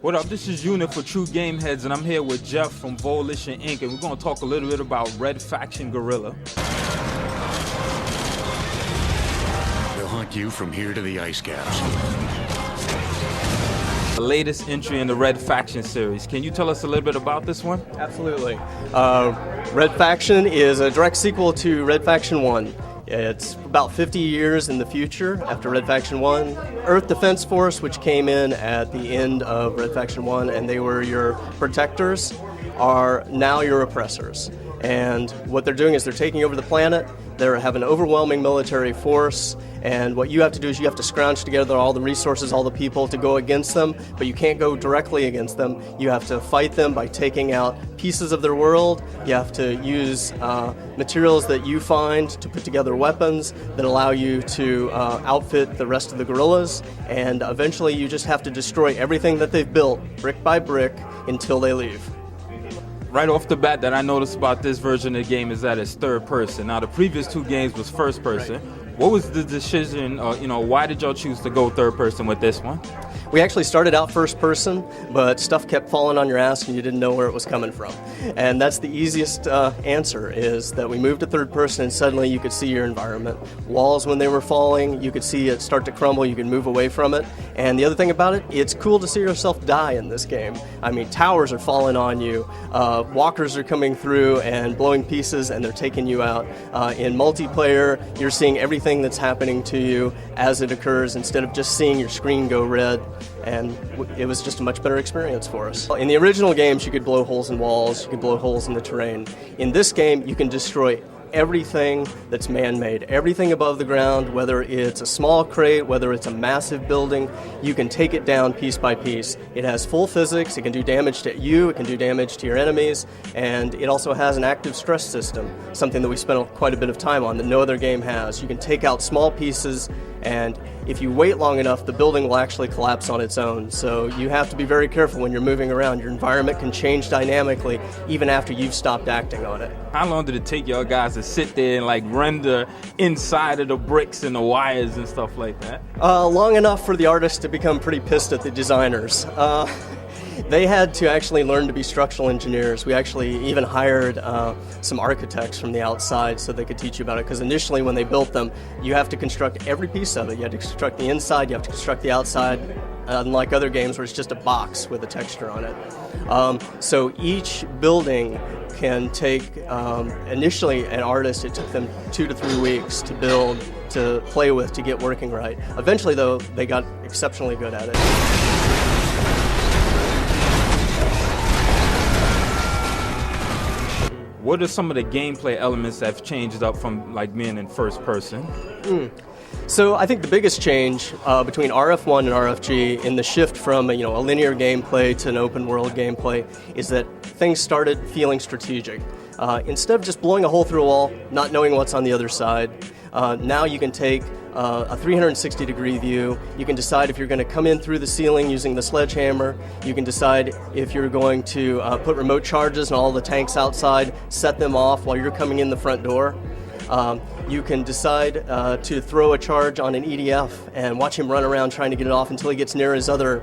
What up, this is Unit for TrueGameHeadz, and I'm here with Jeff from Volition Inc., and we're going to talk a little bit about Red Faction Guerilla. They'll hunt you from here to the ice caps. The latest entry in the Red Faction series. Can you tell us a little bit about this one? Absolutely. Red Faction is a direct sequel to Red Faction 1. It's about 50 years in the future after Red Faction 1. Earth Defense Force, which came in at the end of Red Faction 1, and they were your protectors, are now your oppressors. And what they're doing is they're taking over the planet. They have an overwhelming military force, and what you have to do is you have to scrounge together all the resources, all the people to go against them, but you can't go directly against them. You have to fight them by taking out pieces of their world. You have to use materials that you find to put together weapons that allow you to outfit the rest of the guerrillas, and eventually you just have to destroy everything that they've built, brick by brick, until they leave. Right off the bat that I noticed about this version of the game is that it's third person. Now the previous two games was first person. Right. What was the decision, why did y'all choose to go third person with this one? We actually started out first person, but stuff kept falling on your ass and you didn't know where it was coming from. And that's the easiest answer, is that we moved to third person and suddenly you could see your environment. Walls, when they were falling, you could see it start to crumble, you could move away from it. And the other thing about it, it's cool to see yourself die in this game. I mean, towers are falling on you, walkers are coming through and blowing pieces and they're taking you out. In multiplayer, you're seeing everything that's happening to you as it occurs instead of just seeing your screen go red, and it was just a much better experience for us. In the original games, you could blow holes in walls, you could blow holes in the terrain. In this game, you can destroy everything that's man-made, everything above the ground, whether it's a small crate, whether it's a massive building, you can take it down piece by piece. It has full physics, it can do damage to you, it can do damage to your enemies, and it also has an active stress system, something that we spent quite a bit of time on that no other game has. You can take out small pieces, and if you wait long enough, the building will actually collapse on its own. So you have to be very careful when you're moving around. Your environment can change dynamically even after you've stopped acting on it. How long did it take y'all guys to sit there and render inside of the bricks and the wires and stuff like that? Long enough for the artists to become pretty pissed at the designers. They had to actually learn to be structural engineers. We actually even hired some architects from the outside so they could teach you about it, because initially when they built them, you have to construct every piece of it. You have to construct the inside, you have to construct the outside, unlike other games where it's just a box with a texture on it. So each building can take, initially an artist, it took them 2 to 3 weeks to build, to play with, to get working right. Eventually though, they got exceptionally good at it. What are some of the gameplay elements that have changed up from being in first person? So I think the biggest change between RF1 and RFG in the shift from a linear gameplay to an open world gameplay is that things started feeling strategic. Instead of just blowing a hole through a wall, not knowing what's on the other side, now you can take a 360-degree view. You can decide if you're going to come in through the ceiling using the sledgehammer. You can decide if you're going to put remote charges on all the tanks outside, set them off while you're coming in the front door. You can decide to throw a charge on an EDF and watch him run around trying to get it off until he gets near his other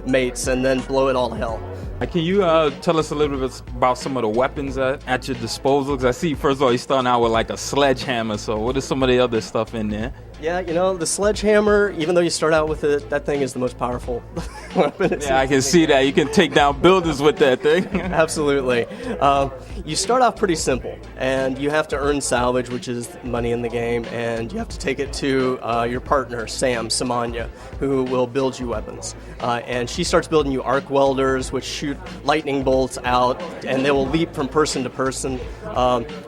mates and then blow it all to hell. Can you tell us a little bit about some of the weapons at your disposal? Because I see, first of all, you're starting out with a sledgehammer, so what is some of the other stuff in there? Yeah, the sledgehammer, even though you start out with it, that thing is the most powerful weapon. Yeah, I can see that. You can take down buildings with that thing. Absolutely. You start off pretty simple, and you have to earn salvage, which is money in the game, and you have to take it to your partner, Samanya, who will build you weapons. And she starts building you arc welders, which shoot lightning bolts out, and they will leap from person to person.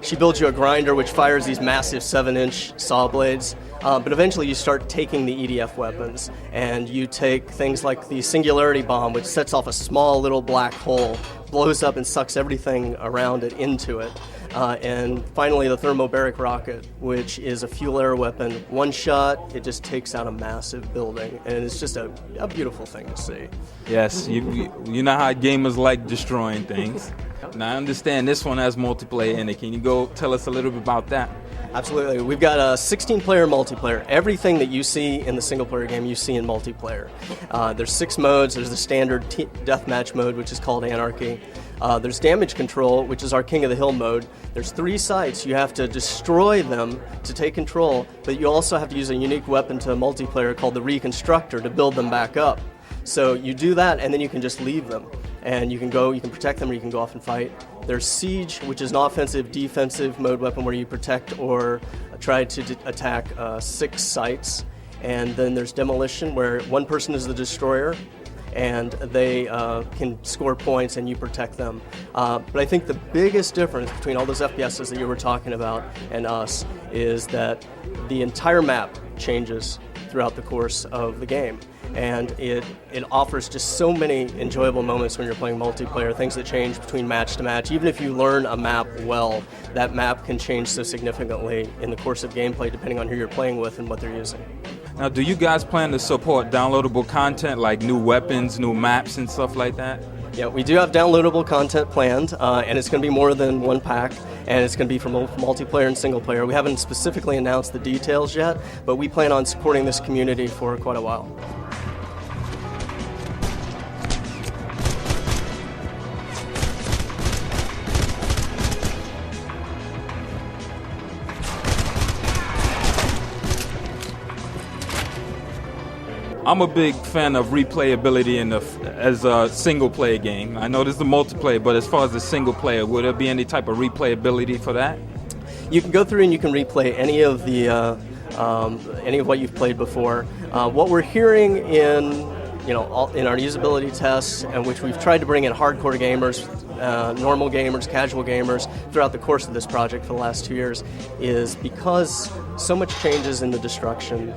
She builds you a grinder, which fires these massive 7-inch saw blades. But eventually you start taking the EDF weapons, and you take things like the Singularity Bomb, which sets off a small little black hole, blows up and sucks everything around it into it. And finally the Thermobaric Rocket, which is a fuel air weapon. One shot, it just takes out a massive building, and it's just a beautiful thing to see. Yes, you know how gamers like destroying things. Now I understand this one has multiplayer in it. Can you go tell us a little bit about that? Absolutely. We've got a 16-player multiplayer. Everything that you see in the single-player game, you see in multiplayer. There's 6 modes. There's the standard deathmatch mode, which is called Anarchy. There's damage control, which is our King of the Hill mode. There's 3 sites. You have to destroy them to take control, but you also have to use a unique weapon to multiplayer called the Reconstructor to build them back up. So you do that, and then you can just leave them. And you can protect them, or you can go off and fight. There's Siege, which is an offensive, defensive mode weapon where you protect or try to attack 6 sites. And then there's Demolition, where one person is the destroyer, and they can score points and you protect them. But I think the biggest difference between all those FPSs that you were talking about and us is that the entire map changes throughout the course of the game. And it offers just so many enjoyable moments when you're playing multiplayer, things that change between match to match. Even if you learn a map well, that map can change so significantly in the course of gameplay depending on who you're playing with and what they're using. Now, do you guys plan to support downloadable content like new weapons, new maps, and stuff like that? Yeah, we do have downloadable content planned, and it's going to be more than 1 pack, and it's going to be for both multiplayer and single player. We haven't specifically announced the details yet, but we plan on supporting this community for quite a while. I'm a big fan of replayability as a single-player game. I know this is the multiplayer, but as far as the single-player, would there be any type of replayability for that? You can go through and you can replay any of what you've played before. What we're hearing in our usability tests, and which we've tried to bring in hardcore gamers, normal gamers, casual gamers throughout the course of this project for the last 2 years, is because so much changes in the destruction.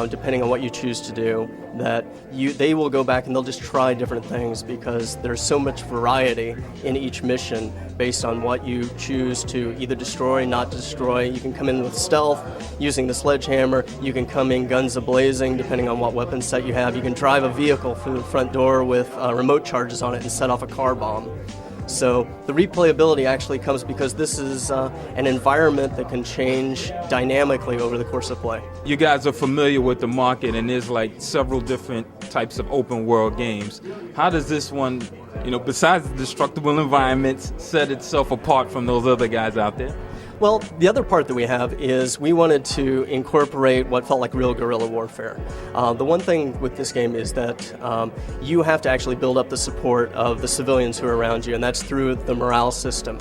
Depending on what you choose to do, that they will go back and they'll just try different things because there's so much variety in each mission based on what you choose to either destroy, not destroy. You can come in with stealth using the sledgehammer. You can come in guns a-blazing depending on what weapon set you have. You can drive a vehicle through the front door with remote charges on it and set off a car bomb. So the replayability actually comes because this is an environment that can change dynamically over the course of play. You guys are familiar with the market, and there's like several different types of open world games. How does this one, besides the destructible environments, set itself apart from those other guys out there? Well, the other part that we have is we wanted to incorporate what felt like real guerrilla warfare. The one thing with this game is that you have to actually build up the support of the civilians who are around you, and that's through the morale system.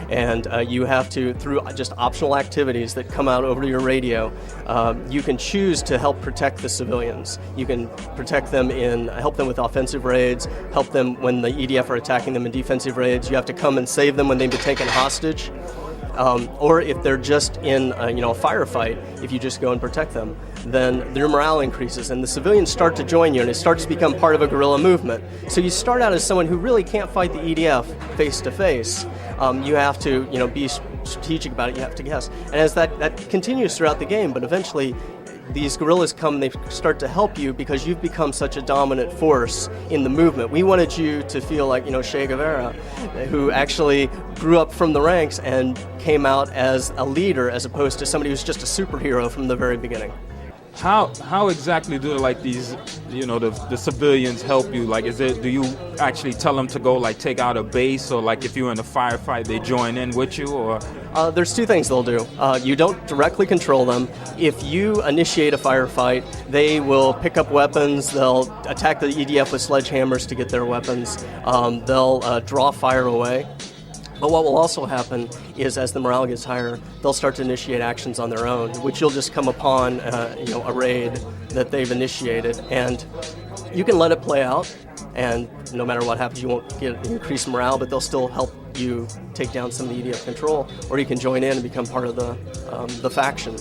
And you have to, through just optional activities that come out over your radio, you can choose to help protect the civilians. You can protect them help them with offensive raids, help them when the EDF are attacking them in defensive raids. You have to come and save them when they've been taken hostage. Or if they're just in a firefight, if you just go and protect them, then their morale increases and the civilians start to join you and it starts to become part of a guerrilla movement. So you start out as someone who really can't fight the EDF face to face. You have to be strategic about it, you have to guess. And as that continues throughout the game, but eventually these guerrillas come and they start to help you because you've become such a dominant force in the movement. We wanted you to feel like, Che Guevara, who actually grew up from the ranks and came out as a leader as opposed to somebody who's just a superhero from the very beginning. How exactly do these the civilians help you? Like, do you actually tell them to go take out a base, or if you're in a firefight they join in with you, or? There's 2 things they'll do. You don't directly control them. If you initiate a firefight, they will pick up weapons. They'll attack the EDF with sledgehammers to get their weapons. They'll draw fire away. But what will also happen is as the morale gets higher, they'll start to initiate actions on their own, which you'll just come upon a raid that they've initiated. And you can let it play out, and no matter what happens, you won't get increased morale, but they'll still help you take down some of the EDF control, or you can join in and become part of the faction.